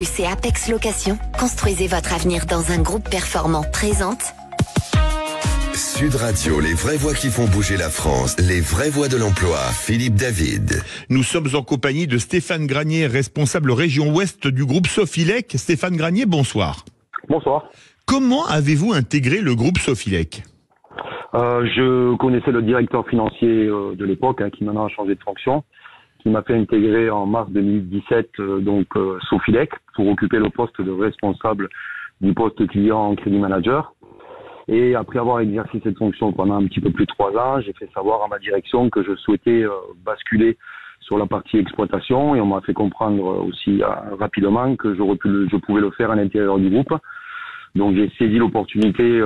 C'est Apex Location. Construisez votre avenir dans un groupe performant. Présente Sud Radio, les vraies voix qui font bouger la France, les vraies voix de l'emploi. Philippe David. Nous sommes en compagnie de Stéphane Granier, responsable région ouest du groupe Sofilec. Stéphane Granier, bonsoir. Bonsoir. Comment avez-vous intégré le groupe Sofilec ? Je connaissais le directeur financier de l'époque, qui maintenant a changé de fonction, qui m'a fait intégrer en mars 2017 Sofilec pour occuper le poste de responsable du poste client crédit manager. Et après avoir exercé cette fonction pendant un petit peu plus de 3 ans, j'ai fait savoir à ma direction que je souhaitais basculer sur la partie exploitation, et on m'a fait comprendre aussi rapidement que je pouvais le faire à l'intérieur du groupe. Donc j'ai saisi l'opportunité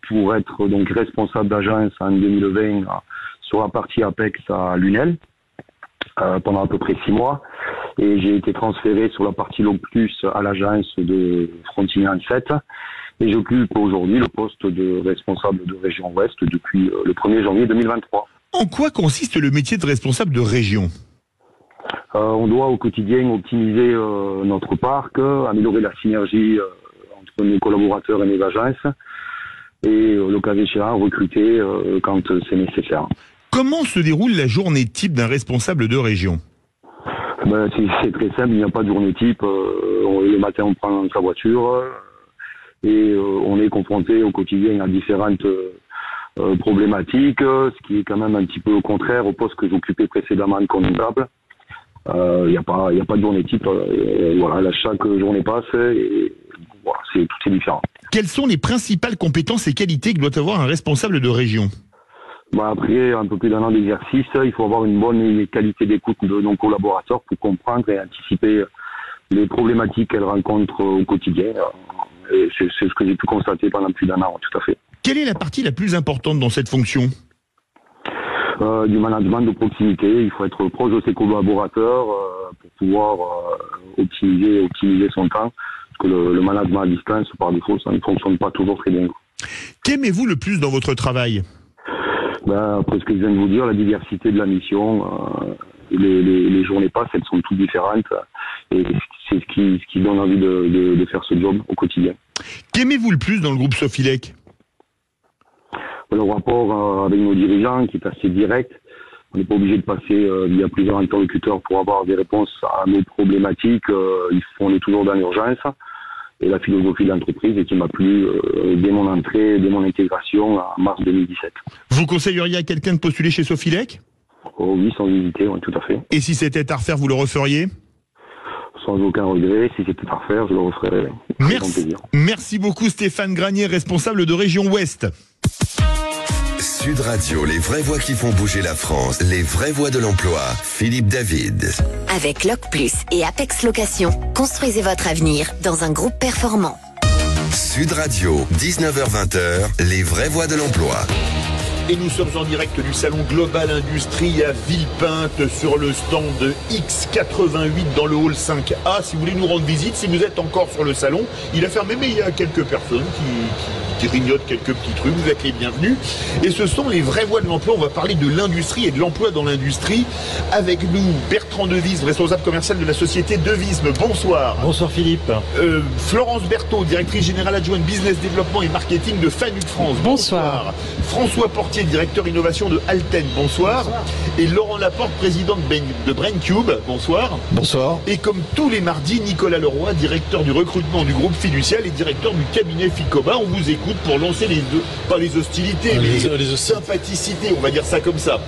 pour être donc responsable d'agence en 2020 sur la partie Apex à Lunel pendant à peu près 6 mois, et j'ai été transféré sur la partie Locus à l'agence de Frontignan 7, et j'occupe aujourd'hui le poste de responsable de région ouest depuis le 1er janvier 2023. En quoi consiste le métier de responsable de région ? On doit au quotidien optimiser notre parc, améliorer la synergie entre nos collaborateurs et nos agences, et le cas échéant recruter quand c'est nécessaire. Comment se déroule la journée type d'un responsable de région ? C'est très simple, il n'y a pas de journée type. Le matin, on prend sa voiture et on est confronté au quotidien à différentes problématiques, ce qui est quand même un petit peu au contraire au poste que j'occupais précédemment de comptable. Il n'y a pas de journée type. Voilà, chaque journée passe et voilà, tout est différent. Quelles sont les principales compétences et qualités que doit avoir un responsable de région ? Après un peu plus d'1 an d'exercice, il faut avoir une bonne qualité d'écoute de nos collaborateurs pour comprendre et anticiper les problématiques qu'elles rencontrent au quotidien. Et c'est ce que j'ai pu constater pendant plus d'1 an, tout à fait. Quelle est la partie la plus importante dans cette fonction ? Du management de proximité. Il faut être proche de ses collaborateurs pour pouvoir optimiser son temps. Parce que le management à distance, par défaut, ça ne fonctionne pas toujours très bien. Qu'aimez-vous le plus dans votre travail ? Après ce que je viens de vous dire, la diversité de la mission, les journées passent, elles sont toutes différentes, et c'est ce qui donne envie de faire ce job au quotidien. Qu'aimez-vous le plus dans le groupe Sofilec ? Le rapport avec nos dirigeants qui est assez direct. On n'est pas obligé de passer via plusieurs interlocuteurs pour avoir des réponses à nos problématiques. On est toujours dans l'urgence. Et la philosophie de l'entreprise et qui m'a plu dès mon entrée, dès mon intégration en mars 2017. Vous conseilleriez à quelqu'un de postuler chez Sofilec ? Oh oui, sans hésiter, oui, tout à fait. Et si c'était à refaire, vous le referiez ? Sans aucun regret. Si c'était à refaire, je le referais avec grand plaisir. Merci beaucoup Stéphane Granier, responsable de région ouest. Sud Radio, les vraies voix qui font bouger la France, les vraies voix de l'emploi. Philippe David. avec Locplus et Apex Location. Construisez votre avenir dans un groupe performant. Sud Radio, 19h-20h, les vraies voix de l'emploi. Et nous sommes en direct du salon Global Industrie à Villepinte sur le stand X88 dans le hall 5A. Si vous voulez nous rendre visite, si vous êtes encore sur le salon, il a fermé mais il y a quelques personnes qui grignotent quelques petits trucs. Vous êtes les bienvenus. Et ce sont les vraies voix de l'emploi. On va parler de l'industrie et de l'emploi dans l'industrie. Avec nous, Bertrand Devisme, responsable commercial de la société Devisme. Bonsoir. Bonsoir Philippe. Florence Berthaud, directrice générale adjointe business développement et marketing de Fanuc France. Bonsoir. François Portier, directeur innovation de Alten, bonsoir. Et Laurent Laporte, président de BrainCube, bonsoir. Bonsoir. Et comme tous les mardis, Nicolas Leroy, directeur du recrutement du groupe Fiducial et directeur du cabinet Ficoba. On vous écoute pour lancer pas les hostilités, mais les sympathicités, on va dire ça comme ça.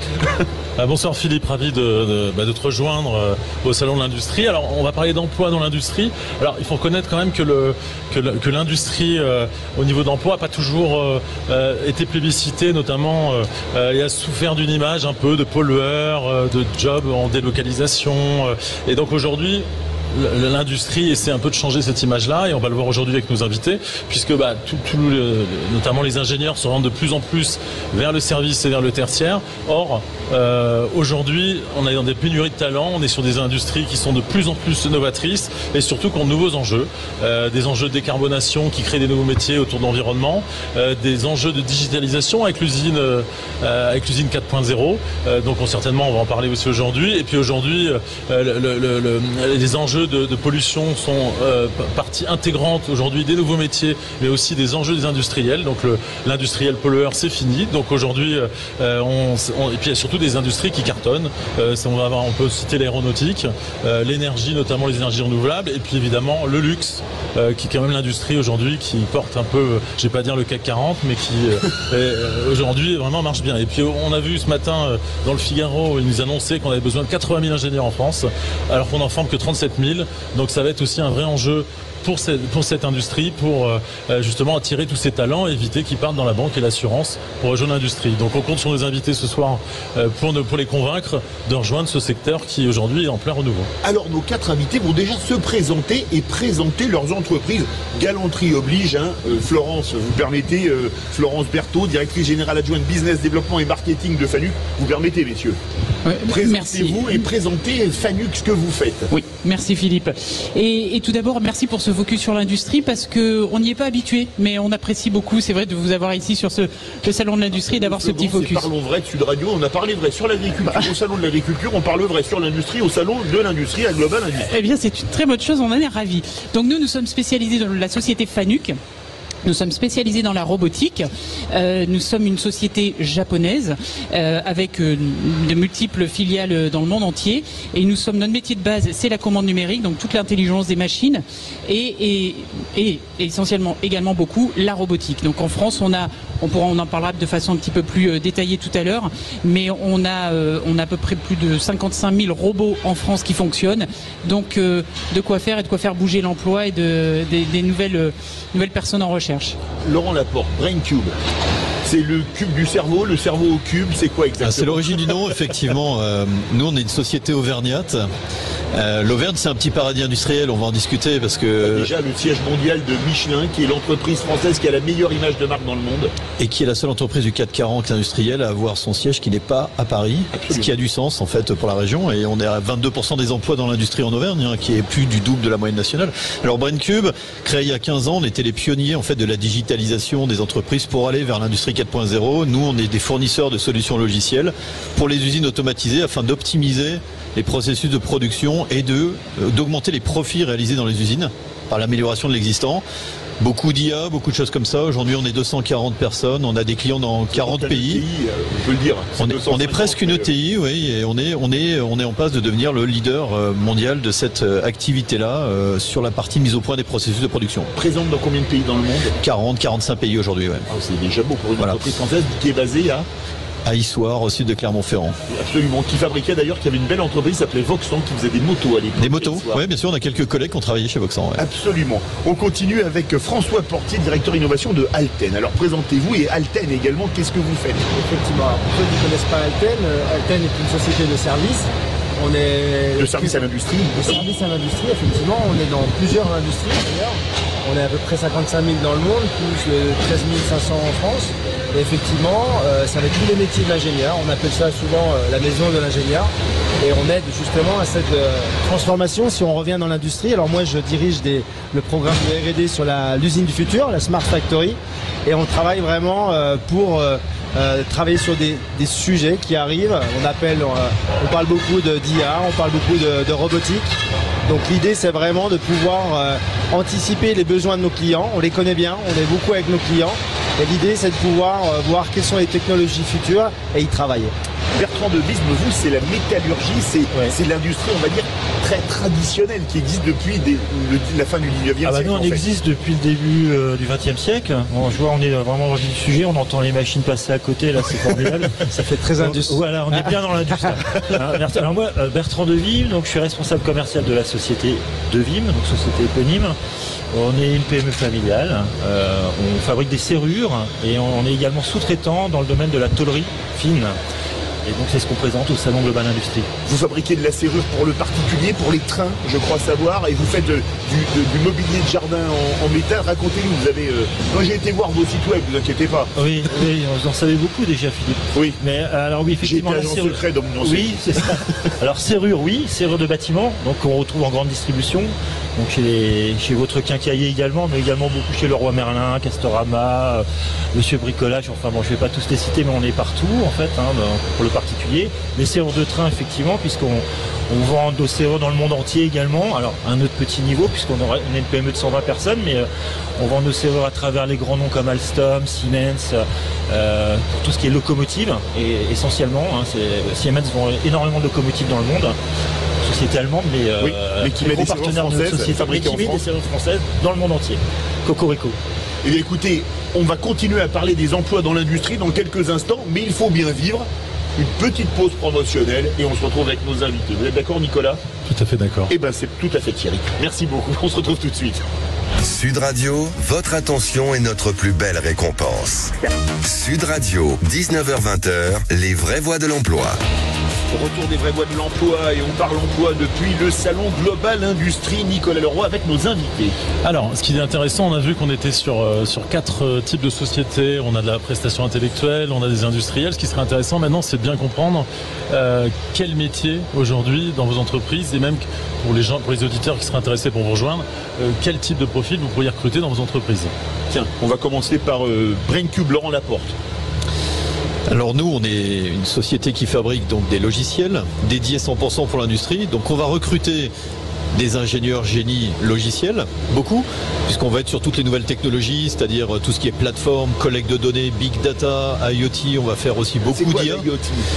Bonsoir Philippe, ravi de te rejoindre au salon de l'industrie. Alors on va parler d'emploi dans l'industrie. Alors il faut reconnaître quand même que l'industrie au niveau d'emploi n'a pas toujours été plébiscitée, notamment il a souffert d'une image un peu de pollueur, de job en délocalisation. Et donc aujourd'hui, l'industrie essaie un peu de changer cette image-là, et on va le voir aujourd'hui avec nos invités, puisque notamment les ingénieurs se rendent de plus en plus vers le service et vers le tertiaire. Or, aujourd'hui, on est dans des pénuries de talents, on est sur des industries qui sont de plus en plus novatrices et surtout qui ont de nouveaux enjeux, des enjeux de décarbonation qui créent des nouveaux métiers autour de l'environnement, des enjeux de digitalisation avec l'usine 4.0. Donc certainement, on va en parler aussi aujourd'hui. Et puis aujourd'hui, les enjeux enjeux de pollution sont partie intégrante aujourd'hui des nouveaux métiers, mais aussi des enjeux des industriels. Donc l'industriel pollueur, c'est fini. Donc aujourd'hui, et puis il y a surtout des industries qui cartonnent. On peut citer l'aéronautique, l'énergie, notamment les énergies renouvelables, et puis évidemment le luxe, qui est quand même l'industrie aujourd'hui qui porte un peu, je vais pas dire le CAC 40, mais qui aujourd'hui vraiment marche bien. Et puis on a vu ce matin dans le Figaro, ils nous annonçaient qu'on avait besoin de 80 000 ingénieurs en France, alors qu'on n'en forme que 37 000. Donc ça va être aussi un vrai enjeu pour cette industrie, pour justement attirer tous ces talents, éviter qu'ils partent dans la banque et l'assurance pour rejoindre l'industrie. Donc on compte sur nos invités ce soir pour les convaincre de rejoindre ce secteur qui aujourd'hui est en plein renouveau. Alors nos 4 invités vont déjà se présenter et présenter leurs entreprises. Galanterie oblige, hein. Florence, vous permettez, Florence Berthaud, directrice générale adjointe business, développement et marketing de Fanuc. Vous permettez, messieurs? Présentez-vous et présentez Fanuc, ce que vous faites. Oui, merci Philippe. Et tout d'abord, merci pour ce focus sur l'industrie, parce qu'on n'y est pas habitué, mais on apprécie beaucoup, c'est vrai, de vous avoir ici sur le salon de l'industrie et d'avoir ce petit focus. Parlons vrai de Sud Radio, on a parlé vrai sur l'agriculture au salon de l'agriculture, on parle vrai sur l'industrie au salon de l'industrie à Global Industrie. Eh bien, c'est une très bonne chose, on en est ravis. Donc nous sommes spécialisés dans la société Fanuc. Nous sommes spécialisés dans la robotique. Nous sommes une société japonaise avec de multiples filiales dans le monde entier. Et notre métier de base, c'est la commande numérique, donc toute l'intelligence des machines et essentiellement également beaucoup la robotique. Donc en France, on en parlera de façon un petit peu plus détaillée tout à l'heure, mais on a à peu près plus de 55 000 robots en France qui fonctionnent. Donc de quoi faire bouger l'emploi et des nouvelles personnes en recherche. Laurent Laporte, BrainCube. C'est le cube du cerveau, le cerveau au cube, c'est quoi exactement? C'est l'origine du nom, effectivement. Nous, on est une société auvergnate. L'Auvergne, c'est un petit paradis industriel, on va en discuter parce que... Déjà, le siège mondial de Michelin, qui est l'entreprise française qui a la meilleure image de marque dans le monde. Et qui est la seule entreprise du CAC 40 industriel à avoir son siège qui n'est pas à Paris. Absolument. Ce qui a du sens, en fait, pour la région. Et on est à 22% des emplois dans l'industrie en Auvergne, hein, qui est plus du double de la moyenne nationale. Alors, BrainCube, créé il y a 15 ans, on était les pionniers, en fait, de la digitalisation des entreprises pour aller vers l'industrie 4.0. Nous, on est des fournisseurs de solutions logicielles pour les usines automatisées afin d'optimiser les processus de production et d'augmenter les profits réalisés dans les usines par l'amélioration de l'existant. Beaucoup d'IA, beaucoup de choses comme ça. Aujourd'hui, on est 240 personnes, on a des clients dans 40 pays. On peut le dire. On est presque une ETI, oui, et on est en passe de devenir le leader mondial de cette activité-là sur la partie mise au point des processus de production. Présente dans combien de pays dans le monde? 40, 45 pays aujourd'hui, ouais. Ah, c'est déjà beau pour une entreprise française qui est basée à Issoire, au sud de Clermont-Ferrand. Absolument, qui fabriquait d'ailleurs, qui avait une belle entreprise, s'appelait Voxan, qui faisait des motos à l'époque. Des motos, oui, bien sûr, on a quelques collègues qui ont travaillé chez Voxan. Ouais. Absolument. On continue avec François Portier, directeur innovation de Alten. Alors présentez-vous, et Alten également, qu'est-ce que vous faites? Effectivement, pour ceux qui ne connaissent pas Alten, Alten est une société de services. On est de service à l'industrie. De service à l'industrie, effectivement, on est dans plusieurs industries d'ailleurs. On est à peu près 55 000 dans le monde, plus 13 500 en France. Et effectivement, ça va être tous les métiers de l'ingénieur. On appelle ça souvent la maison de l'ingénieur. Et on aide justement à cette transformation si on revient dans l'industrie. Alors moi, je dirige le programme de R&D sur l'usine du futur, la Smart Factory. Et on travaille vraiment pour travailler sur des sujets qui arrivent. On parle beaucoup d'IA, on parle beaucoup de robotique. Donc l'idée, c'est vraiment de pouvoir anticiper les besoins de nos clients. On les connaît bien, on est beaucoup avec nos clients. Et l'idée, c'est de pouvoir voir quelles sont les technologies futures et y travailler. Bertrand de Wiesme, vous, c'est la métallurgie, c'est l'industrie, on va dire, très traditionnelle qui existe depuis la fin du 19e siècle. Nous, on existe depuis le début du 20e siècle. Bon, je vois, on est vraiment dans le sujet, on entend les machines passer à côté, là, c'est formidable. Ça fait très industriel. Voilà, on est bien dans l'industrie. Alors moi, Bertrand de Wiesme, donc je suis responsable commercial de la société de Wiesme, donc société éponyme. On est une PME familiale, on fabrique des serrures et on est également sous-traitant dans le domaine de la tôlerie fine. Et donc c'est ce qu'on présente au Salon Global Industrie. Vous fabriquez de la serrure pour le particulier, pour les trains, je crois savoir, et vous faites du mobilier de jardin en métal. Racontez-nous, vous avez... Moi j'ai été voir vos sites web, ne vous inquiétez pas. Oui, vous en savez beaucoup déjà, Philippe. Oui. Mais alors oui, effectivement... J'ai été agent secret dans mon ancien. Oui, c'est ça. Alors serrure, oui, serrure de bâtiment, donc on retrouve en grande distribution. donc chez votre quincailler également, mais également beaucoup chez Leroy Merlin, Castorama, Monsieur Bricolage, enfin bon, je vais pas tous les citer, mais on est partout en fait, pour le particulier. Les serrures de train effectivement, puisqu'on vend nos serrures dans le monde entier également, alors un autre petit niveau, puisqu'on est une PME de 120 personnes, mais on vend nos serrures à travers les grands noms comme Alstom, Siemens, pour tout ce qui est locomotive, et essentiellement, Siemens vend énormément de locomotives dans le monde, société allemande, mais qui met des partenaires de notre société, mais qui met des serrures françaises dans le monde entier. Cocorico. Eh bien écoutez, on va continuer à parler des emplois dans l'industrie dans quelques instants, mais il faut bien vivre. Une petite pause promotionnelle et on se retrouve avec nos invités. Vous êtes d'accord, Nicolas? Tout à fait d'accord. Eh bien c'est tout à fait Thierry. Merci beaucoup, on se retrouve tout de suite. Sud Radio, votre attention est notre plus belle récompense. Sud Radio, 19h-20h, les vraies voix de l'emploi. Retour des vraies voix de l'emploi et on parle emploi depuis le salon Global Industrie. Nicolas Leroy avec nos invités. Alors, ce qui est intéressant, on a vu qu'on était sur 4 types de sociétés. On a de la prestation intellectuelle, on a des industriels. Ce qui serait intéressant maintenant, c'est de bien comprendre quel métier aujourd'hui dans vos entreprises et même pour les auditeurs qui seraient intéressés pour vous rejoindre, quel type de profil vous pourriez recruter dans vos entreprises. Tiens, on va commencer par BrainCube, Laurent Laporte. Alors nous, on est une société qui fabrique donc des logiciels dédiés 100% pour l'industrie. Donc on va recruter des ingénieurs génie logiciels, beaucoup, puisqu'on va être sur toutes les nouvelles technologies, c'est-à-dire tout ce qui est plateforme, collecte de données, big data, IoT, on va faire aussi beaucoup d'IA.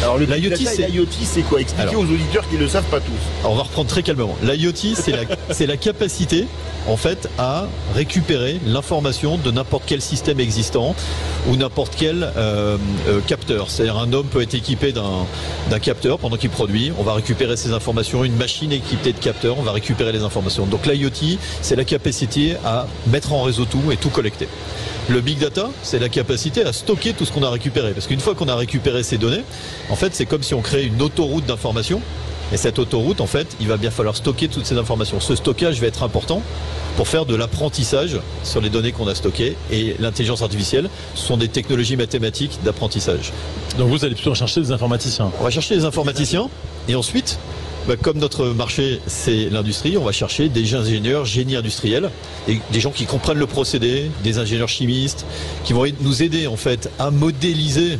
Alors l'IoT, c'est quoi? Expliquez aux auditeurs qui ne le savent pas tous. Alors on va reprendre très calmement. L'IoT, c'est la capacité, en fait, à récupérer l'information de n'importe quel système existant ou n'importe quel capteur. C'est-à-dire un homme peut être équipé d'un capteur pendant qu'il produit. On va récupérer ces informations. Une machine équipée de capteurs, on va récupérer les informations. Donc l'IoT, c'est la capacité à mettre en réseau tout et tout collecter. Le big data, c'est la capacité à stocker tout ce qu'on a récupéré. Parce qu'une fois qu'on a récupéré ces données, en fait, c'est comme si on créait une autoroute d'informations. Et cette autoroute, en fait, il va bien falloir stocker toutes ces informations. Ce stockage va être important pour faire de l'apprentissage sur les données qu'on a stockées. Et l'intelligence artificielle, ce sont des technologies mathématiques d'apprentissage. Donc vous allez plutôt rechercher des informaticiens. On va chercher des informaticiens. Et ensuite, comme notre marché, c'est l'industrie, on va chercher des ingénieurs génie industriels, et des gens qui comprennent le procédé, des ingénieurs chimistes, qui vont nous aider, en fait, à modéliser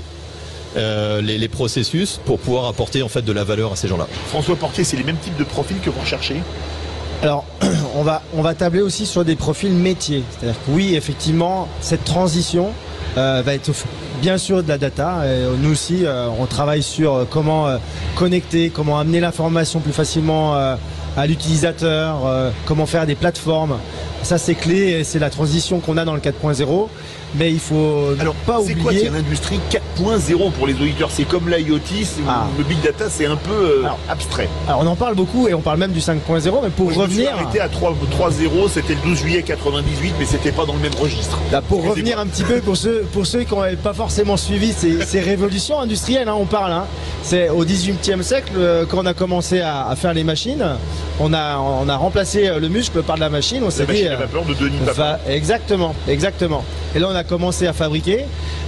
les processus pour pouvoir apporter en fait de la valeur à ces gens-là. François Portier, c'est les mêmes types de profils que vous recherchez? Alors, on va tabler aussi sur des profils métiers. C'est-à-dire que oui, effectivement, cette transition va être bien sûr de la data. Nous aussi, on travaille sur comment connecter, comment amener l'information plus facilement à l'utilisateur, comment faire des plateformes. Ça, c'est clé, c'est la transition qu'on a dans le 4.0. Mais il faut pas oublier... C'est quoi l'industrie 4.0 pour les auditeurs? C'est comme l'IoT, le big data, c'est un peu abstrait. Alors on en parle beaucoup et on parle même du 5.0, mais pour revenir... Je me suis arrêté à 3.0, c'était le 12 juillet 98, mais c'était pas dans le même registre. Là, pour revenir un petit peu, pour ceux qui n'ont pas forcément suivi ces révolutions industrielles, on parle. C'est au 18e siècle, quand on a commencé à faire les machines, on a remplacé le muscle par de la machine. On s'est dit... La vapeur de Denis Papin. Exactement. Et là, on a commencé à fabriquer.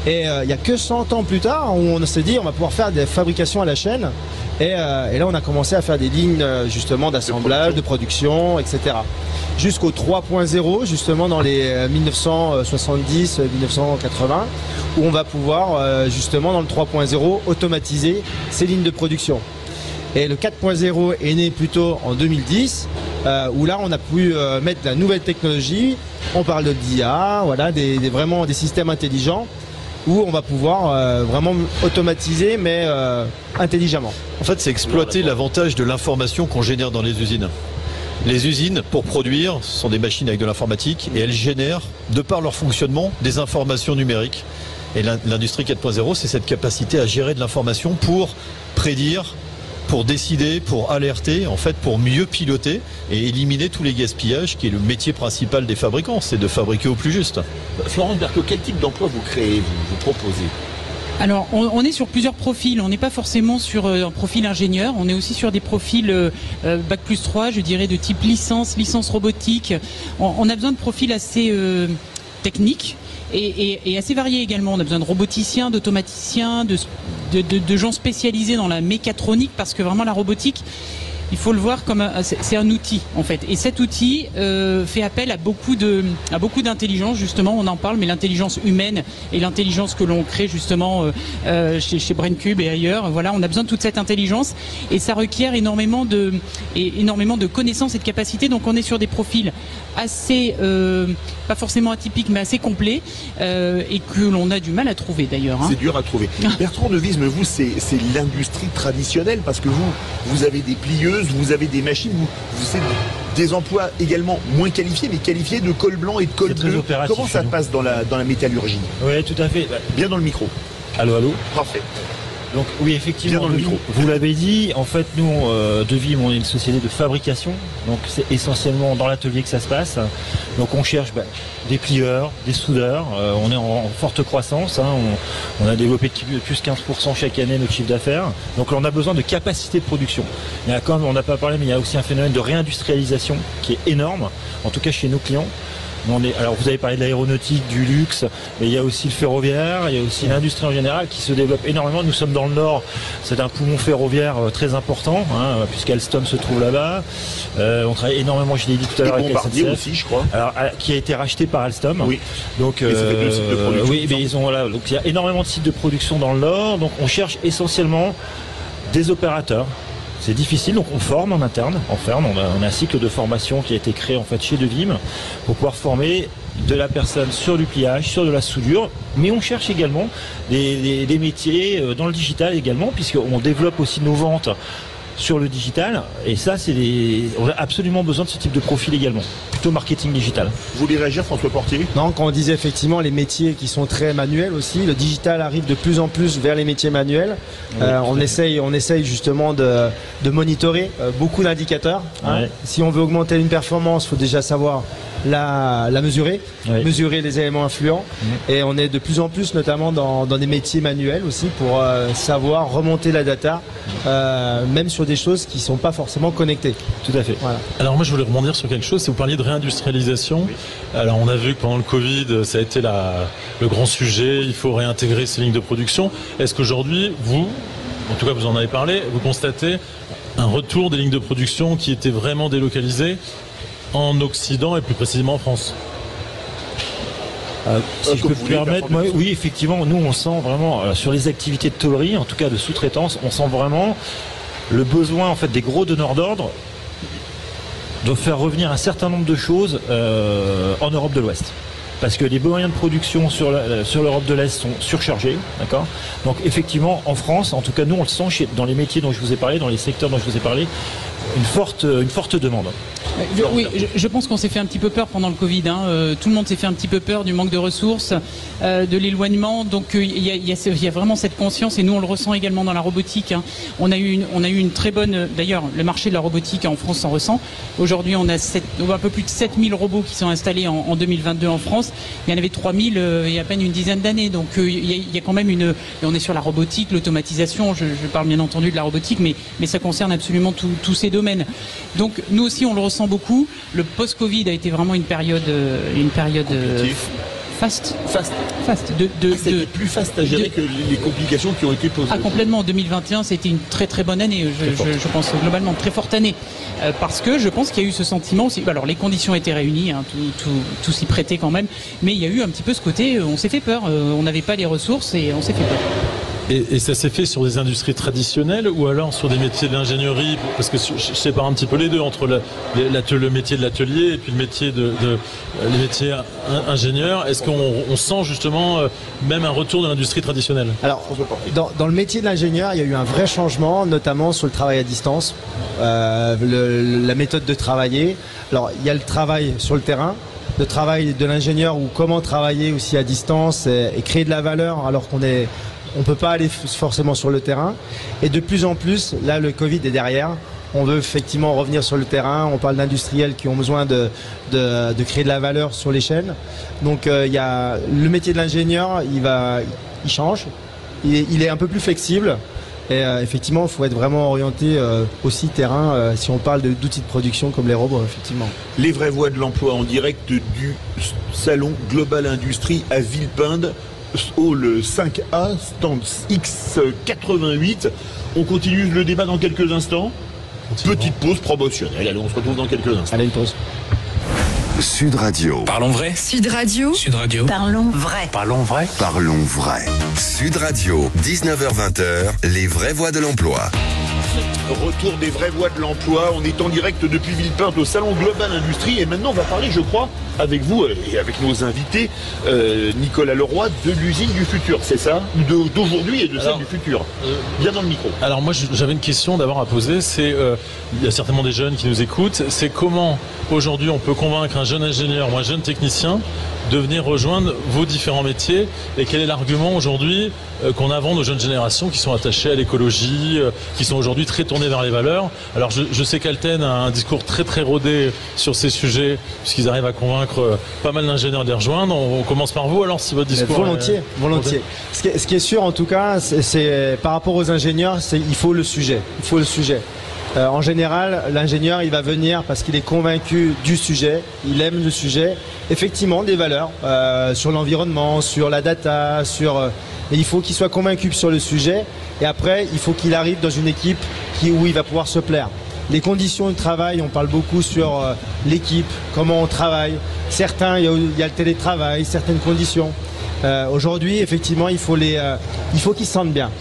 Et il n'y a que 100 ans plus tard où on s'est dit on va pouvoir faire des fabrications à la chaîne. Et là, on a commencé à faire des lignes justement d'assemblage, de production, etc. Jusqu'au 3.0, justement dans les 1970-1980, où on va pouvoir justement dans le 3.0 automatiser ces lignes de production. Et le 4.0 est né plutôt en 2010, où là on a pu mettre la nouvelle technologie. On parle de l'IA, voilà, vraiment des systèmes intelligents où on va pouvoir vraiment automatiser, mais intelligemment. En fait, c'est exploiter l'avantage de l'information qu'on génère dans les usines. Les usines, pour produire, ce sont des machines avec de l'informatique et elles génèrent, de par leur fonctionnement, des informations numériques. Et l'industrie 4.0, c'est cette capacité à gérer de l'information pour prédire, pour décider, pour alerter, en fait, pour mieux piloter et éliminer tous les gaspillages, qui est le métier principal des fabricants, c'est de fabriquer au plus juste. Florence Berthaud, quel type d'emploi vous créez, vous proposez? Alors, on est sur plusieurs profils. On n'est pas forcément sur un profil ingénieur. On est aussi sur des profils Bac plus 3, je dirais, de type licence robotique. On a besoin de profils assez techniques et assez variés également. On a besoin de roboticiens, d'automaticiens, de gens spécialisés dans la mécatronique, parce que vraiment la robotique, il faut le voir comme c'est un outil en fait. Et cet outil fait appel à beaucoup d'intelligence, justement, on en parle, mais l'intelligence humaine et l'intelligence que l'on crée justement chez BrainCube et ailleurs. Voilà, on a besoin de toute cette intelligence et ça requiert énormément de connaissances et de capacités. Donc on est sur des profils assez, pas forcément atypiques, mais assez complets et que l'on a du mal à trouver d'ailleurs. C'est dur à trouver. Bertrand Devise, mais vous, c'est l'industrie traditionnelle parce que vous avez des plieuses, vous avez des machines, vous êtes des emplois également moins qualifiés, mais qualifiés de col blanc et de col bleu. Comment ça passe dans la métallurgie? Oui, tout à fait. Bien dans le micro. Allô, allô. Parfait. Donc oui, effectivement, vous l'avez dit, en fait nous, Devim, on est une société de fabrication, donc c'est essentiellement dans l'atelier que ça se passe. Donc on cherche des plieurs, des soudeurs, on est en forte croissance, on a développé de plus 15% chaque année notre chiffre d'affaires. Donc là, on a besoin de capacité de production. Il y a, comme on n'a pas parlé, mais il y a aussi un phénomène de réindustrialisation qui est énorme, en tout cas chez nos clients. Alors vous avez parlé de l'aéronautique, du luxe, mais il y a aussi le ferroviaire, il y a aussi l'industrie en général qui se développe énormément. Nous sommes dans le nord, c'est un poumon ferroviaire très important, puisqu'Alstom se trouve là-bas. On travaille énormément, je l'ai dit tout à l'heure, avec Bombardier aussi, je crois. Alors, qui a été racheté par Alstom. Oui. Donc, oui, mais ils ont là. Donc il y a énormément de sites de production dans le nord. Donc on cherche essentiellement des opérateurs. C'est difficile, donc on forme en interne, on a un cycle de formation qui a été créé en fait chez Devim pour pouvoir former de la personne sur du pliage, sur de la soudure, mais on cherche également des métiers dans le digital également, puisqu'on développe aussi nos ventes sur le digital, et ça on a absolument besoin de ce type de profil également, plutôt marketing digital. Vous voulez réagir, François Portier? Non, quand on disait effectivement les métiers qui sont très manuels aussi, le digital arrive de plus en plus vers les métiers manuels. Oui, on essaye justement de monitorer beaucoup d'indicateurs. Ouais. Si on veut augmenter une performance, il faut déjà savoir la mesurer, mesurer les éléments influents, et on est de plus en plus notamment dans des métiers manuels aussi pour savoir remonter la data, même sur des choses qui ne sont pas forcément connectées. Tout à fait. Voilà. Alors moi je voulais rebondir sur quelque chose, si vous parliez de réindustrialisation, alors on a vu que pendant le Covid ça a été le grand sujet, il faut réintégrer ces lignes de production. Est-ce qu'aujourd'hui vous, en tout cas vous en avez parlé, vous constatez un retour des lignes de production qui étaient vraiment délocalisées en Occident et plus précisément en France? Si je peux me permettre, oui, effectivement, nous on sent vraiment sur les activités de tôlerie, en tout cas de sous-traitance, on sent vraiment le besoin en fait des gros donneurs d'ordre de faire revenir un certain nombre de choses en Europe de l'Ouest. Parce que les moyens de production sur l'Europe de l'Est sont surchargés, d'accord. Donc effectivement, en France, en tout cas nous on le sent dans les métiers dont je vous ai parlé, dans les secteurs dont je vous ai parlé, une forte demande. Oui, je pense qu'on s'est fait un petit peu peur pendant le Covid. Tout le monde s'est fait un petit peu peur du manque de ressources, de l'éloignement. Donc il y a vraiment cette conscience, et nous on le ressent également dans la robotique. On a eu une très bonne. D'ailleurs, le marché de la robotique en France s'en ressent. Aujourd'hui, on a un peu plus de 7000 robots qui sont installés en 2022 en France. Il y en avait 3000 il y a à peine une dizaine d'années. Donc il y a quand même et on est sur la robotique, l'automatisation. Je parle bien entendu de la robotique, mais ça concerne absolument tous ces domaines. Donc nous aussi on le ressent beaucoup. Le post-Covid a été vraiment une période fast. C'était plus fast à gérer que les complications qui ont été posées. Complètement. 2021, c'était une très très bonne année. Je pense globalement très forte année, parce que je pense qu'il y a eu ce sentiment aussi. Alors les conditions étaient réunies, tout s'y prêtait quand même, mais il y a eu un petit peu ce côté, on s'est fait peur. On n'avait pas les ressources et on s'est fait peur. Et ça s'est fait sur des industries traditionnelles ou alors sur des métiers de l'ingénierie? Parce que je sépare un petit peu les deux, entre le métier de l'atelier et puis le métier les métiers ingénieurs. Est-ce qu'on sent justement même un retour de l'industrie traditionnelle? Alors, dans le métier de l'ingénieur, il y a eu un vrai changement, notamment sur le travail à distance, la méthode de travailler. Alors, il y a le travail sur le terrain, le travail de l'ingénieur, ou comment travailler aussi à distance et créer de la valeur alors qu'on ne peut pas aller forcément sur le terrain. Et de plus en plus, là le Covid est derrière, on veut effectivement revenir sur le terrain. On parle d'industriels qui ont besoin de créer de la valeur sur les chaînes. Donc il y a le métier de l'ingénieur, il change, il est un peu plus flexible. Et effectivement, il faut être vraiment orienté aussi terrain si on parle d'outils de production comme les robots, effectivement. Les vraies voix de l'emploi en direct du salon Global Industrie à Villepinte, hall 5A, stand X88. On continue le débat dans quelques instants. Petite pause promotionnelle. Allez, on se retrouve dans quelques instants. Allez, une pause. Sud Radio. Parlons vrai. Sud Radio. Sud Radio. Parlons vrai. Parlons vrai. Parlons vrai. Sud Radio, 19h-20h, les vraies voix de l'emploi. Retour des vraies voix de l'emploi. On est en direct depuis Villepinte au Salon Global Industrie. Et maintenant, on va parler, je crois, avec vous et avec nos invités, Nicolas Leroy, de l'usine du futur. C'est ça? D'aujourd'hui et de celle du futur. Bien dans le micro. Alors moi, j'avais une question d'abord à poser. C'est, il y a certainement des jeunes qui nous écoutent. C'est comment, aujourd'hui, on peut convaincre un jeune ingénieur ou un jeune technicien de venir rejoindre vos différents métiers, et quel est l'argument aujourd'hui qu'on a aux jeunes générations qui sont attachées à l'écologie, qui sont aujourd'hui très tournées vers les valeurs. Alors je sais qu'Alten a un discours très très rodé sur ces sujets, puisqu'ils arrivent à convaincre pas mal d'ingénieurs de les rejoindre. On commence par vous alors, si votre discours... Volontiers. Ce qui est sûr en tout cas, c'est par rapport aux ingénieurs, il faut le sujet. En général, l'ingénieur, il va venir parce qu'il est convaincu du sujet, il aime le sujet. Effectivement, des valeurs sur l'environnement, sur la data, et il faut qu'il soit convaincu sur le sujet. Et après, il faut qu'il arrive dans une équipe où il va pouvoir se plaire. Les conditions de travail, on parle beaucoup sur l'équipe, comment on travaille. Certains, il y a le télétravail, certaines conditions. Aujourd'hui, effectivement, il faut qu'ils se sentent bien.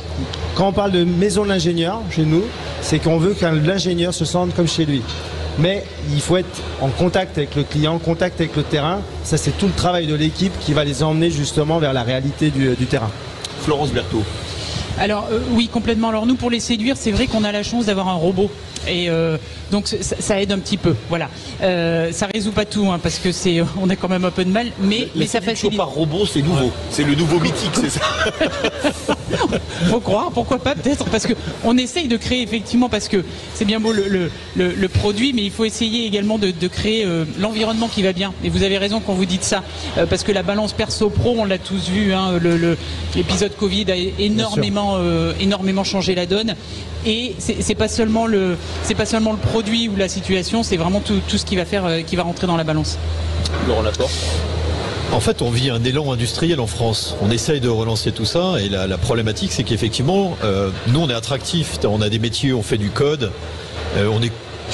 Quand on parle de maison de l'ingénieur, chez nous, c'est qu'on veut que l'ingénieur se sente comme chez lui. Mais il faut être en contact avec le client, en contact avec le terrain. Ça, c'est tout le travail de l'équipe qui va les emmener justement vers la réalité du terrain. Florence Berthaud. Alors oui, complètement. Alors nous, pour les séduire, c'est vrai qu'on a la chance d'avoir un robot. Et donc ça aide un petit peu, voilà. Ça résout pas tout, hein, parce que on a quand même un peu de mal, mais ça facilite. Par robot, c'est nouveau. C'est le nouveau mythique, c'est ça. Faut croire, pourquoi pas, peut-être, parce que on essaye de créer effectivement, parce que c'est bien beau le produit, mais il faut essayer également de créer l'environnement qui va bien. Et vous avez raison quand vous dites ça, parce que la balance perso-pro, on l'a tous vu, hein, l'épisode Covid a énormément changé la donne. Et c'est pas seulement le produit ou la situation, c'est vraiment tout ce qui va rentrer dans la balance. Laurent Laporte. En fait, on vit un élan industriel en France. On essaye de relancer tout ça, et la problématique, c'est qu'effectivement, nous, on est attractifs. On a des métiers, on fait du code,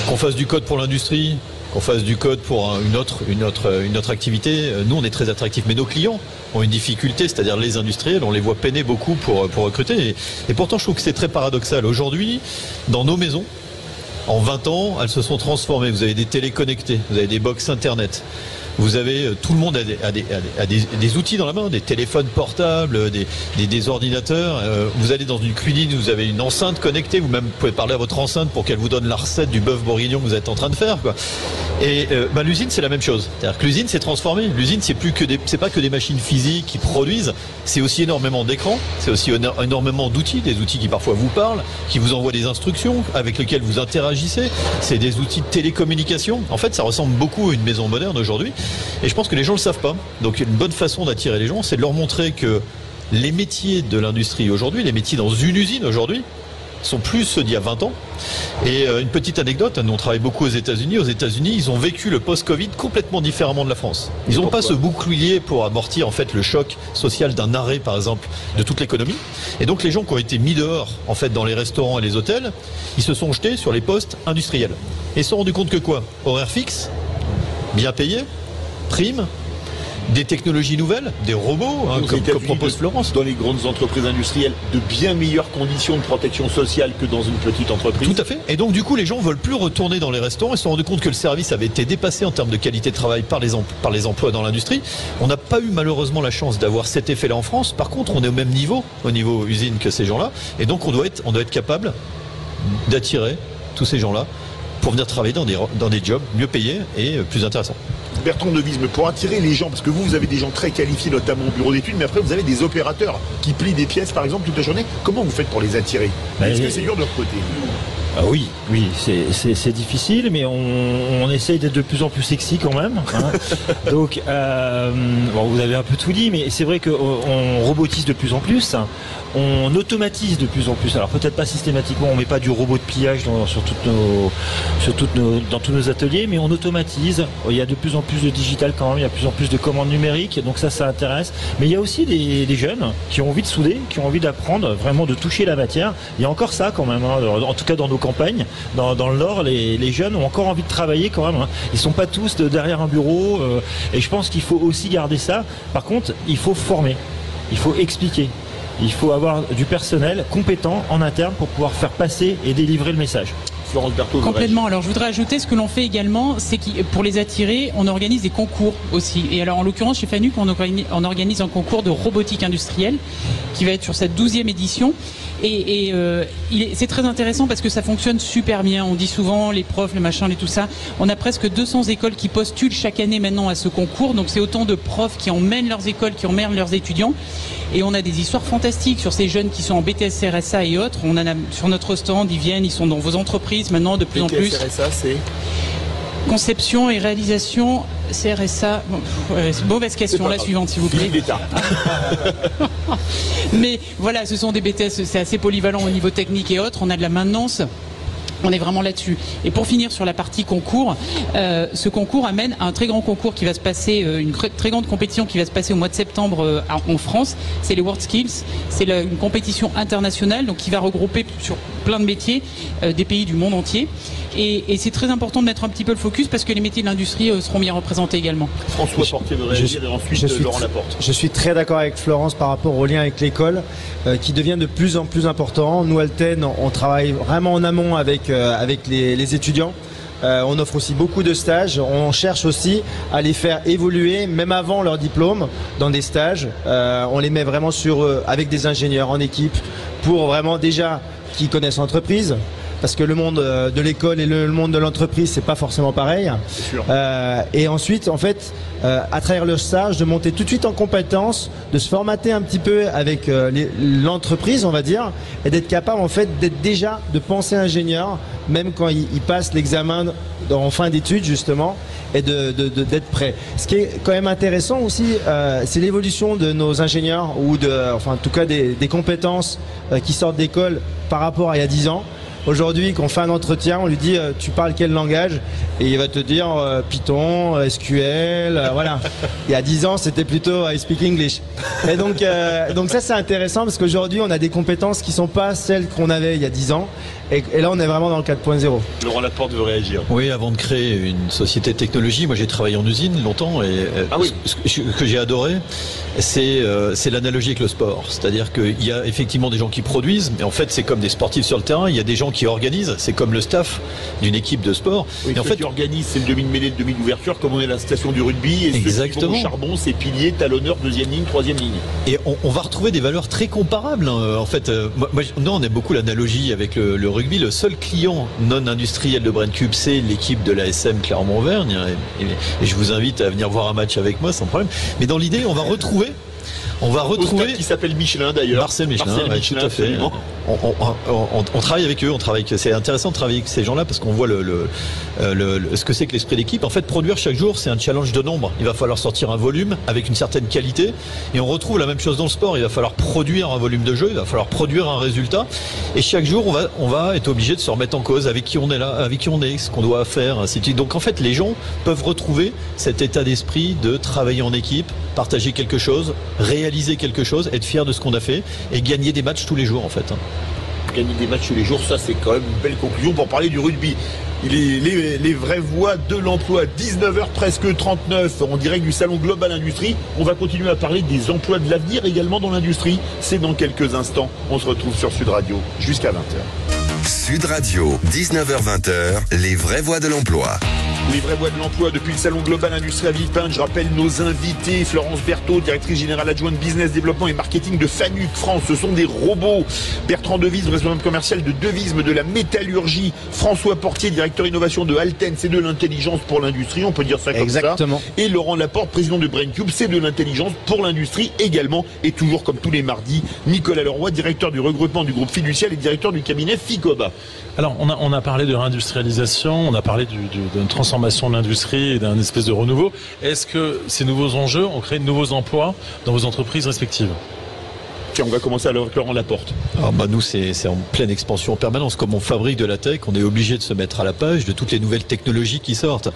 qu'on fasse du code pour l'industrie, qu'on fasse du code pour une autre activité. Nous, on est très attractifs, mais nos clients ont une difficulté, c'est-à-dire les industriels, on les voit peiner beaucoup pour recruter. Et pourtant, je trouve que c'est très paradoxal. Aujourd'hui, dans nos maisons, en 20 ans, elles se sont transformées. Vous avez des télés connectées, vous avez des box internet. Vous avez, tout le monde a des outils dans la main, des téléphones portables, des ordinateurs. Vous allez dans une cuisine, vous avez une enceinte connectée, vous même pouvez parler à votre enceinte pour qu'elle vous donne la recette du bœuf bourguignon que vous êtes en train de faire, quoi. Et l'usine, c'est la même chose. C'est-à-dire que l'usine s'est transformée. L'usine, c'est pas que des machines physiques qui produisent, c'est aussi énormément d'écrans, c'est aussi énormément d'outils, des outils qui parfois vous parlent, qui vous envoient des instructions, avec lesquels vous interagissez. C'est des outils de télécommunication. En fait, ça ressemble beaucoup à une maison moderne aujourd'hui. Et je pense que les gens ne le savent pas. Donc une bonne façon d'attirer les gens, c'est de leur montrer que les métiers de l'industrie aujourd'hui, les métiers dans une usine aujourd'hui, sont plus ceux d'il y a 20 ans. Et une petite anecdote, nous on travaille beaucoup aux États-Unis. Aux États-Unis, ils ont vécu le post-Covid complètement différemment de la France. Ils n'ont pas ce bouclier pour amortir en fait le choc social d'un arrêt, par exemple, de toute l'économie. Et donc les gens qui ont été mis dehors, en fait, dans les restaurants et les hôtels, ils se sont jetés sur les postes industriels. Et se sont rendus compte que quoi? Horaire fixe, bien payé, primes, des technologies nouvelles, des robots, hein, comme propose Florence. Dans les grandes entreprises industrielles, de bien meilleures conditions de protection sociale que dans une petite entreprise. Tout à fait. Et donc du coup, les gens veulent plus retourner dans les restaurants. Ils se sont rendus compte que le service avait été dépassé en termes de qualité de travail par les emplois dans l'industrie. On n'a pas eu malheureusement la chance d'avoir cet effet-là en France. Par contre, on est au même niveau, au niveau usine, que ces gens-là. Et donc on doit être capable d'attirer tous ces gens-là pour venir travailler dans des jobs mieux payés et plus intéressants. Bertrand Devise, mais pour attirer les gens, parce que vous avez des gens très qualifiés, notamment au bureau d'études, mais après vous avez des opérateurs qui plient des pièces, par exemple, toute la journée. Comment vous faites pour les attirer? Est-ce que c'est dur de recruter? Oui, c'est difficile, mais on essaye d'être de plus en plus sexy quand même, hein. Donc, vous avez un peu tout dit, mais c'est vrai qu'on robotise de plus en plus. On automatise de plus en plus. Alors peut-être pas systématiquement, on met pas du robot de pliage dans tous nos ateliers, mais on automatise. Il y a de plus en plus de digital quand même, il y a de plus en plus de commandes numériques, donc ça intéresse. Mais il y a aussi des jeunes qui ont envie de souder, qui ont envie d'apprendre, vraiment de toucher la matière. Il y a encore ça quand même, hein. En tout cas dans nos campagne, dans le Nord, les jeunes ont encore envie de travailler quand même. Hein. Ils sont pas tous derrière un bureau. Et je pense qu'il faut aussi garder ça. Par contre, il faut former, il faut expliquer. Il faut avoir du personnel compétent en interne pour pouvoir faire passer et délivrer le message. Florence Berthaud. Complètement. Alors je voudrais ajouter ce que l'on fait également, c'est que pour les attirer, on organise des concours aussi. Et alors en l'occurrence chez FANUC, on organise un concours de robotique industrielle qui va être sur cette 12e édition. Et c'est très intéressant parce que ça fonctionne super bien. On dit souvent les profs, les machins, les tout ça. On a presque 200 écoles qui postulent chaque année maintenant à ce concours. Donc c'est autant de profs qui emmènent leurs écoles, qui emmènent leurs étudiants. Et on a des histoires fantastiques sur ces jeunes qui sont en BTS RSA et autres. On en a sur notre stand, ils viennent, ils sont dans vos entreprises maintenant de plus en plus. BTS RSA, c'est conception et réalisation CRSA. Mauvaise question, la suivante s'il vous plaît. Mais voilà, ce sont des BTS, c'est assez polyvalent au niveau technique et autres. On a de la maintenance. On est vraiment là-dessus. Et pour finir sur la partie concours, ce concours amène à un très grand concours qui va se passer, une très grande compétition qui va se passer au mois de septembre en France. C'est les World Skills. C'est une compétition internationale, donc qui va regrouper sur plein de métiers des pays du monde entier. Et c'est très important de mettre un petit peu le focus parce que les métiers de l'industrie seront bien représentés également. François Portier veut réagir et ensuite Laurent Laporte. Je suis très d'accord avec Florence par rapport au lien avec l'école qui devient de plus en plus important. Nous, Alten, on travaille vraiment en amont avec les étudiants. On offre aussi beaucoup de stages. On cherche aussi à les faire évoluer, même avant leur diplôme, dans des stages. On les met vraiment avec des ingénieurs en équipe pour vraiment déjà qu'ils connaissent l'entreprise. Parce que le monde de l'école et le monde de l'entreprise, c'est pas forcément pareil. Et ensuite, en fait, à travers le stage, de monter tout de suite en compétence, de se formater un petit peu avec l'entreprise, on va dire, et d'être capable, en fait, de penser ingénieur, même quand il passe l'examen en fin d'études, justement, et d'être prêt. Ce qui est quand même intéressant aussi, c'est l'évolution de nos ingénieurs, en tout cas des compétences qui sortent d'école par rapport à il y a 10 ans. Aujourd'hui, quand on fait un entretien, on lui dit tu parles quel langage? Et il va te dire Python, SQL, voilà. Il y a 10 ans, c'était plutôt I speak English. Et donc ça, c'est intéressant parce qu'aujourd'hui, on a des compétences qui sont pas celles qu'on avait il y a 10 ans. Et là, on est vraiment dans le 4.0. Laurent Laporte veut réagir. Oui, avant de créer une société de technologie, moi j'ai travaillé en usine longtemps et ce que j'ai adoré, c'est l'analogie avec le sport. C'est-à-dire qu'il y a effectivement des gens qui produisent, mais en fait c'est comme des sportifs sur le terrain. Il y a des gens qui organisent, c'est comme le staff d'une équipe de sport. Oui, et en fait, qui organise, c'est le demi de mêlée, le demi d'ouverture, comme on est à la station du rugby. Et exactement. Ceux qui vont au charbon, c'est pilier, talonneur, deuxième ligne, troisième ligne. Et on va retrouver des valeurs très comparables. Hein. En fait, nous on aime beaucoup l'analogie avec le rugby. Le seul client non industriel de BrainCube, c'est l'équipe de l'ASM Clermont-Auvergne. Et je vous invite à venir voir un match avec moi sans problème. Mais dans l'idée, on va retrouver qui s'appelle Michelin d'ailleurs. Marcel Michelin, tout à fait. On travaille avec eux, c'est intéressant de travailler avec ces gens-là parce qu'on voit ce que c'est que l'esprit d'équipe. En fait, produire chaque jour, c'est un challenge de nombre. Il va falloir sortir un volume avec une certaine qualité et on retrouve la même chose dans le sport. Il va falloir produire un volume de jeu, il va falloir produire un résultat et chaque jour, on va être obligé de se remettre en cause avec qui on est là, avec qui on est, ce qu'on doit faire, ainsi de suite. Donc en fait, les gens peuvent retrouver cet état d'esprit de travailler en équipe, partager quelque chose, réaliser quelque chose, être fier de ce qu'on a fait et gagner des matchs tous les jours en fait. Gagner des matchs tous les jours, ça c'est quand même une belle conclusion pour parler du rugby. Les vraies voies de l'emploi, 19h presque 39, en direct du salon Global Industrie. On va continuer à parler des emplois de l'avenir également dans l'industrie. C'est dans quelques instants. On se retrouve sur Sud Radio jusqu'à 20h. Sud Radio, 19h-20h, les vraies voies de l'emploi. Les vraies voies de l'emploi depuis le salon Global Industrie à Villepinte. Je rappelle nos invités, Florence Berthaud, directrice générale adjointe business, développement et marketing de FANUC France. Ce sont des robots. Bertrand Devise, responsable commercial de Devisme, de la métallurgie. François Portier, directeur innovation de Alten, c'est de l'intelligence pour l'industrie, on peut dire ça comme exactement. Ça. Et Laurent Laporte, président de BrainCube, c'est de l'intelligence pour l'industrie également. Et toujours comme tous les mardis, Nicolas Leroy, directeur du regroupement du groupe Fiducial et directeur du cabinet Ficoba. Alors, on a parlé de réindustrialisation, on a parlé d'une transformation de l'industrie et d'un espèce de renouveau. Est-ce que ces nouveaux enjeux ont créé de nouveaux emplois dans vos entreprises respectives? Tiens, on va commencer avec Laurent Laporte. Alors nous, c'est en pleine expansion en permanence. Comme on fabrique de la tech, on est obligé de se mettre à la page de toutes les nouvelles technologies qui sortent.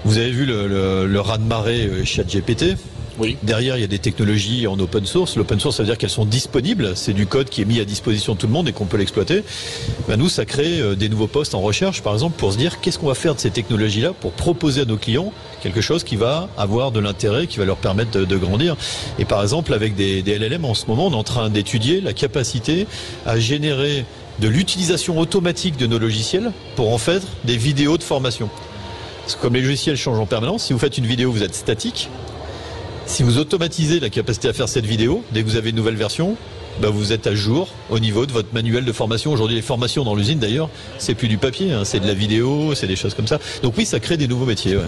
Vous avez vu le raz-de-marée ChatGPT. Oui. Derrière, il y a des technologies en open source. L'open source, ça veut dire qu'elles sont disponibles. C'est du code qui est mis à disposition de tout le monde et qu'on peut l'exploiter. Ben nous, ça crée des nouveaux postes en recherche, par exemple, pour se dire qu'est-ce qu'on va faire de ces technologies-là pour proposer à nos clients quelque chose qui va avoir de l'intérêt, qui va leur permettre de grandir. Et par exemple, avec des LLM, en ce moment, on est en train d'étudier la capacité à générer de l'utilisation automatique de nos logiciels pour en faire des vidéos de formation. Parce que comme les logiciels changent en permanence, si vous faites une vidéo, vous êtes statique. Si vous automatisez la capacité à faire cette vidéo, dès que vous avez une nouvelle version, ben vous êtes à jour au niveau de votre manuel de formation. Aujourd'hui, les formations dans l'usine, d'ailleurs, c'est plus du papier, hein, c'est de la vidéo, c'est des choses comme ça. Donc oui, ça crée des nouveaux métiers. Ouais.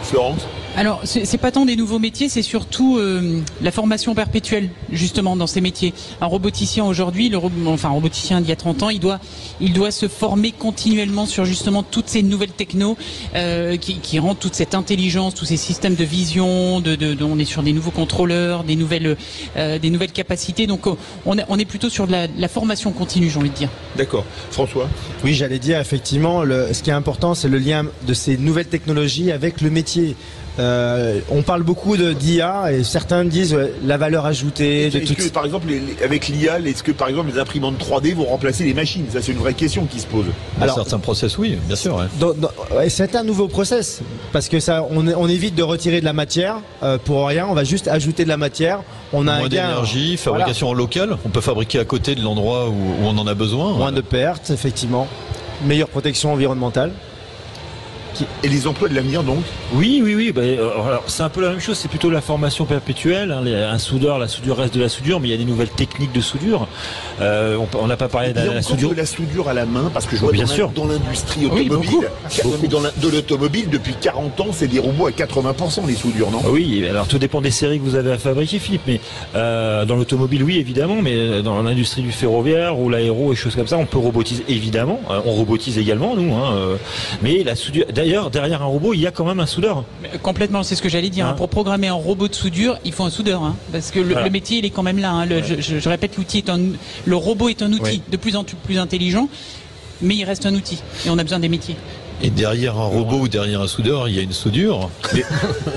Florence ? Alors, c'est pas tant des nouveaux métiers, c'est surtout la formation perpétuelle, justement, dans ces métiers. Un roboticien aujourd'hui, un roboticien d'il y a 30 ans, il doit se former continuellement sur justement toutes ces nouvelles technos qui rendent toute cette intelligence, tous ces systèmes de vision, on est sur des nouveaux contrôleurs, des nouvelles capacités. Donc, on est plutôt sur de la formation continue, j'ai envie de dire. D'accord. François ? Oui, j'allais dire, effectivement, ce qui est important, c'est le lien de ces nouvelles technologies avec le métier. On parle beaucoup d'IA et certains disent la valeur ajoutée. Par exemple, avec l'IA, est-ce que par exemple les imprimantes 3D vont remplacer les machines ? Ça, c'est une vraie question qui se pose. Alors, certains process, oui, bien sûr. Ouais. C'est un nouveau process parce que ça, on évite de retirer de la matière pour rien. On va juste ajouter de la matière. On a moins d'énergie, fabrication en local. On peut fabriquer à côté de l'endroit où on en a besoin. Moins de pertes, effectivement. Meilleure protection environnementale. Et les emplois de l'avenir, donc ? Oui. Alors, c'est un peu la même chose, c'est plutôt la formation perpétuelle. Hein. Un soudeur, la soudure reste de la soudure, mais il y a des nouvelles techniques de soudure. On n'a pas parlé de la soudure. De la soudure à la main, parce que je vois dans l'industrie automobile, de l'automobile, depuis 40 ans, c'est des robots à 80% les soudures, non ? Oui, alors tout dépend des séries que vous avez à fabriquer, Philippe. Mais dans l'automobile, oui, évidemment, mais dans l'industrie du ferroviaire ou l'aéro et choses comme ça, on peut robotiser, évidemment. On robotise également, nous. Mais la soudure... D'ailleurs, derrière un robot, il y a quand même un soudeur. Complètement, c'est ce que j'allais dire. Pour programmer un robot de soudure, il faut un soudeur. Parce que le métier, il est quand même là. Je répète, le robot est un outil de plus en plus intelligent, mais il reste un outil. Et on a besoin des métiers. Et derrière un robot ou derrière un soudeur, il y a une soudure.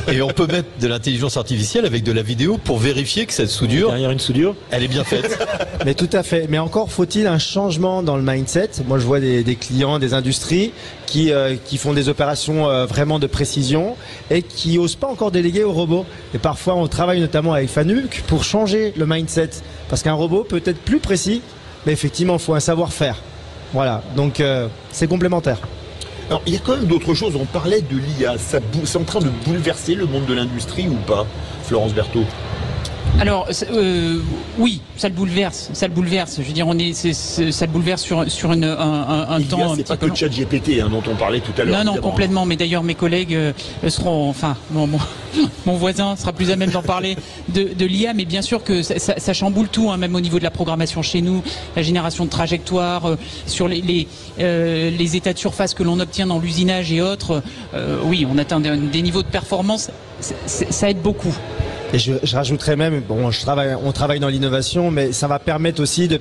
Et on peut mettre de l'intelligence artificielle avec de la vidéo pour vérifier que cette soudure, derrière une soudure, elle est bien faite. Mais tout à fait. Mais encore faut-il un changement dans le mindset. Moi, je vois des clients, des industries qui font des opérations vraiment de précision et qui osent pas encore déléguer au robot. Et parfois, on travaille notamment avec Fanuc pour changer le mindset. Parce qu'un robot peut être plus précis, mais effectivement, il faut un savoir-faire. Voilà. Donc, c'est complémentaire. Alors, il y a quand même d'autres choses. On parlait de l'IA. C'est en train de bouleverser le monde de l'industrie ou pas, Florence Berthaud ? Alors oui, ça le bouleverse. Je veux dire, ça le bouleverse sur un temps. C'est pas que le ChatGPT dont on parlait tout à l'heure. Non, complètement. Mais d'ailleurs, mes collègues seront, mon voisin sera plus à même d'en parler de l'IA. Mais bien sûr que ça chamboule tout, même au niveau de la programmation chez nous, la génération de trajectoires, sur les états de surface que l'on obtient dans l'usinage et autres. Oui, on atteint des niveaux de performance. Ça aide beaucoup. Et je rajouterais même, on travaille dans l'innovation, mais ça va permettre aussi de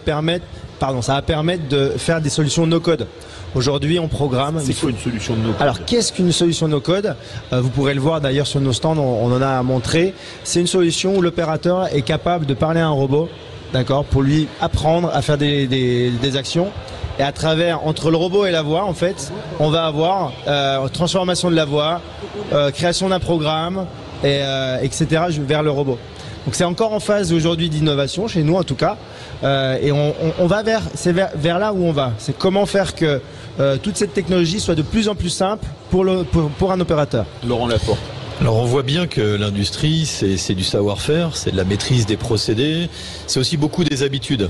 faire des solutions no-code. Aujourd'hui, on programme. C'est quoi une solution no-code ? Alors, qu'est-ce qu'une solution no-code ? Vous pourrez le voir d'ailleurs sur nos stands, on en a montré. C'est une solution où l'opérateur est capable de parler à un robot, d'accord, pour lui apprendre à faire des actions. Et à travers, entre le robot et la voix, en fait, on va avoir transformation de la voix, création d'un programme, etc. vers le robot. Donc c'est encore en phase aujourd'hui d'innovation chez nous en tout cas, et on va vers là où on va. C'est comment faire que toute cette technologie soit de plus en plus simple pour un opérateur. Laurent Laporte. Alors on voit bien que l'industrie, c'est du savoir-faire, c'est de la maîtrise des procédés, c'est aussi beaucoup des habitudes.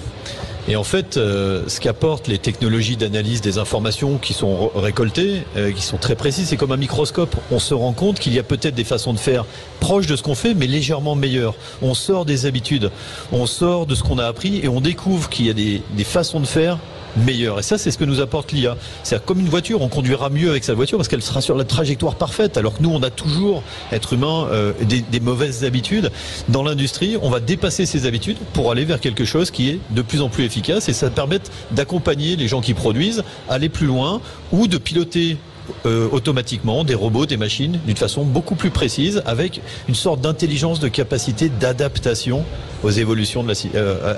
Et en fait, ce qu'apportent les technologies d'analyse des informations qui sont récoltées, qui sont très précises, c'est comme un microscope. On se rend compte qu'il y a peut-être des façons de faire proches de ce qu'on fait, mais légèrement meilleures. On sort des habitudes, on sort de ce qu'on a appris et on découvre qu'il y a des façons de faire meilleure. Et ça, c'est ce que nous apporte l'IA. C'est comme une voiture, on conduira mieux avec sa voiture parce qu'elle sera sur la trajectoire parfaite. Alors que nous, on a toujours, être humain, des mauvaises habitudes. Dans l'industrie, on va dépasser ces habitudes pour aller vers quelque chose qui est de plus en plus efficace et ça permet d'accompagner les gens qui produisent, aller plus loin ou de piloter automatiquement des robots, des machines, d'une façon beaucoup plus précise, avec une sorte d'intelligence, de capacité d'adaptation aux évolutions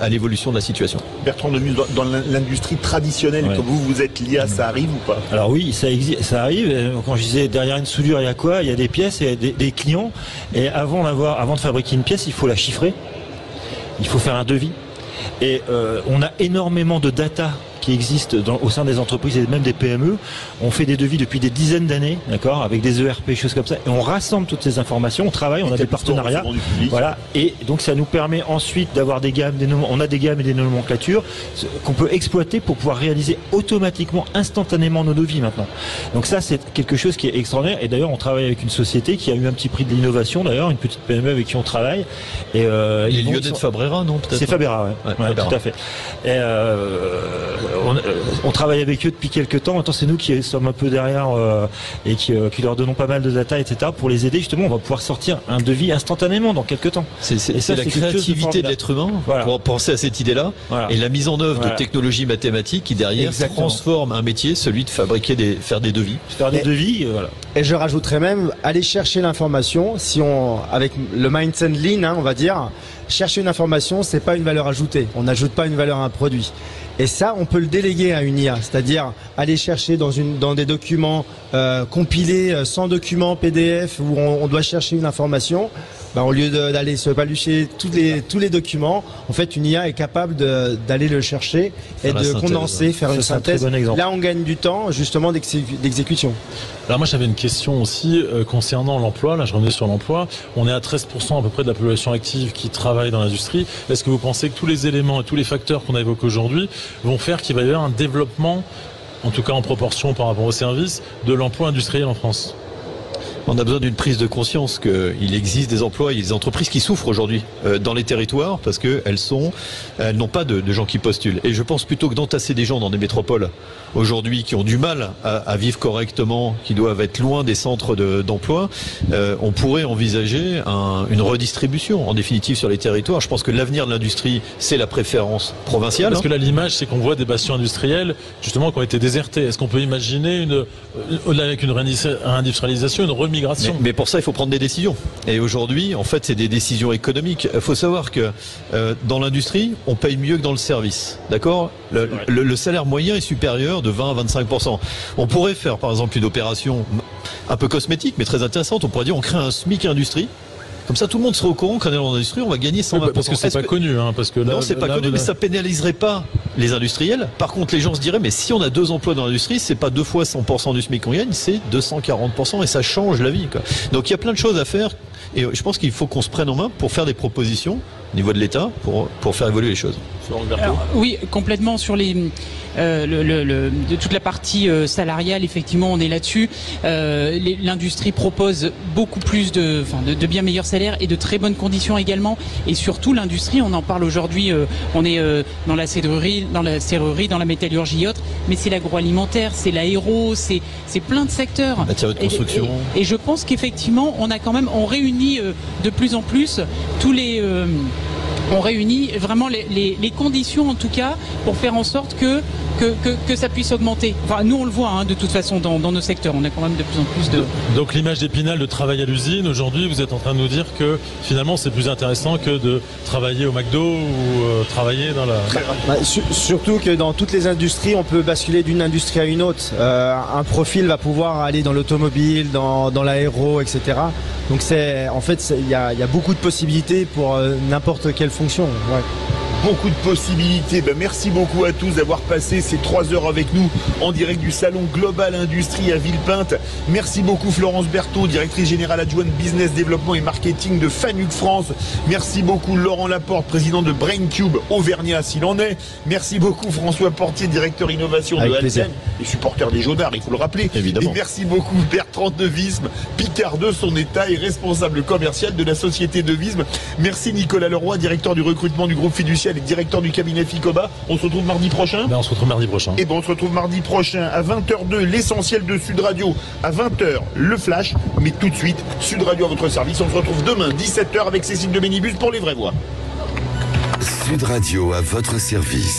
à l'évolution de la situation. Bertrand Devise, dans l'industrie traditionnelle, comme vous êtes lié à ça, arrive ou pas? Alors oui, ça arrive. Quand je disais derrière une soudure, il y a quoi? Il y a des pièces, il y a des clients. Et avant de fabriquer une pièce, il faut la chiffrer. Il faut faire un devis. Et on a énormément de data qui existent au sein des entreprises et même des PME. On fait des devis depuis des dizaines d'années, d'accord, avec des ERP, choses comme ça, et on rassemble toutes ces informations, on travaille, on a des partenariats, voilà, et donc ça nous permet ensuite d'avoir des gammes, on a des gammes et des nomenclatures qu'on peut exploiter pour pouvoir réaliser automatiquement, instantanément nos devis maintenant. Donc ça, c'est quelque chose qui est extraordinaire. Et d'ailleurs, on travaille avec une société qui a eu un petit prix de l'innovation, d'ailleurs, une petite PME avec qui on travaille. Et les Lyonnais de Fabrera, non, peut-être? C'est Fabrera, ouais, Fabrera. Tout à fait. Et on travaille avec eux depuis quelques temps. Maintenant, c'est nous qui sommes un peu derrière et qui leur donnons pas mal de data, etc. pour les aider. Justement, on va pouvoir sortir un devis instantanément dans quelques temps. C'est la créativité de l'être humain pour penser à cette idée-là, et la mise en œuvre de technologies mathématiques qui derrière transforment un métier, celui de faire des devis. Faire des devis, voilà. Et je rajouterais même aller chercher l'information. Si avec le mindset lean, on va dire, chercher une information, c'est pas une valeur ajoutée. On n'ajoute pas une valeur à un produit. Et ça, on peut le déléguer à une IA, c'est-à-dire aller chercher dans des documents compilés, 100 documents PDF où on doit chercher une information. Au lieu d'aller se palucher tous les documents, en fait, une IA est capable d'aller le chercher et de condenser, faire une synthèse. Là, on gagne du temps, justement, d'exécution. Alors moi, j'avais une question aussi concernant l'emploi. Là, je revenais sur l'emploi. On est à 13% à peu près de la population active qui travaille dans l'industrie. Est-ce que vous pensez que tous les éléments et tous les facteurs qu'on a évoqués aujourd'hui vont faire qu'il va y avoir un développement, en tout cas en proportion par rapport aux services, de l'emploi industriel en France? On a besoin d'une prise de conscience qu'il existe des emplois et des entreprises qui souffrent aujourd'hui dans les territoires parce qu'elles n'ont pas de gens qui postulent. Et je pense plutôt que d'entasser des gens dans des métropoles aujourd'hui qui ont du mal à vivre correctement, qui doivent être loin des centres d'emploi, on pourrait envisager une redistribution en définitive sur les territoires. Je pense que l'avenir de l'industrie, c'est la préférence provinciale. Parce que là, l'image, c'est qu'on voit des bastions industriels justement qui ont été désertés. Est-ce qu'on peut imaginer avec une réindustrialisation, une remigration? Mais pour ça, il faut prendre des décisions. Et aujourd'hui, en fait, c'est des décisions économiques. Il faut savoir que dans l'industrie, on paye mieux que dans le service. D'accord ? Le salaire moyen est supérieur de 20 à 25%. On pourrait faire, par exemple, une opération un peu cosmétique, mais très intéressante. On pourrait dire, on crée un SMIC industrie. Comme ça, tout le monde sera au courant qu'en allant dans l'industrie, on va gagner 120%. Parce que c'est pas connu, parce que là, non, c'est pas connu, mais ça pénaliserait pas les industriels. Par contre, les gens se diraient, mais si on a 2 emplois dans l'industrie, c'est pas 2 fois 100% du SMIC qu'on gagne, c'est 240% et ça change la vie, quoi. Donc il y a plein de choses à faire et je pense qu'il faut qu'on se prenne en main pour faire des propositions au niveau de l'État pour faire évoluer les choses. Alors, oui, complètement sur de toute la partie salariale, effectivement, on est là-dessus. L'industrie propose beaucoup plus de bien meilleurs salaires et de très bonnes conditions également. Et surtout, l'industrie, on en parle aujourd'hui, on est dans la serrurerie, dans la métallurgie et autres, mais c'est l'agroalimentaire, c'est l'aéro, c'est plein de secteurs. Matière de construction. Et je pense qu'effectivement, on réunit de plus en plus on réunit vraiment les conditions, en tout cas, pour faire en sorte que ça puisse augmenter. Enfin, nous, on le voit, de toute façon, dans nos secteurs. On a quand même de plus en plus de... Donc, l'image d'Épinal de travail à l'usine, aujourd'hui, vous êtes en train de nous dire que, finalement, c'est plus intéressant que de travailler au McDo ou travailler dans la... Surtout que dans toutes les industries, on peut basculer d'une industrie à une autre. Un profil va pouvoir aller dans l'automobile, dans l'aéro, etc. Donc, il y a beaucoup de possibilités pour n'importe quelle fonction. Ouais. Beaucoup de possibilités. Merci beaucoup à tous d'avoir passé ces 3 heures avec nous en direct du salon Global Industrie à Villepinte. Merci beaucoup Florence Berthaud, directrice générale adjointe Business Développement et Marketing de Fanuc France. Merci beaucoup Laurent Laporte, président de BrainCube Auvergnat s'il en est. Merci beaucoup François Portier, directeur innovation de Alten et supporter des Jaudards, il faut le rappeler. Évidemment. Et merci beaucoup Bertrand Devisme, Picard de son état et responsable commercial de la société Devisme. Merci Nicolas Leroy, directeur du recrutement du groupe Fiducial et directeur du cabinet Ficoba. On se retrouve mardi prochain. On se retrouve mardi prochain. Et on se retrouve mardi prochain à 20h02, l'essentiel de Sud Radio. À 20h, le flash. Mais tout de suite, Sud Radio à votre service. On se retrouve demain, 17h avec Cécile de Bénibus pour les vraies voix. Sud Radio à votre service.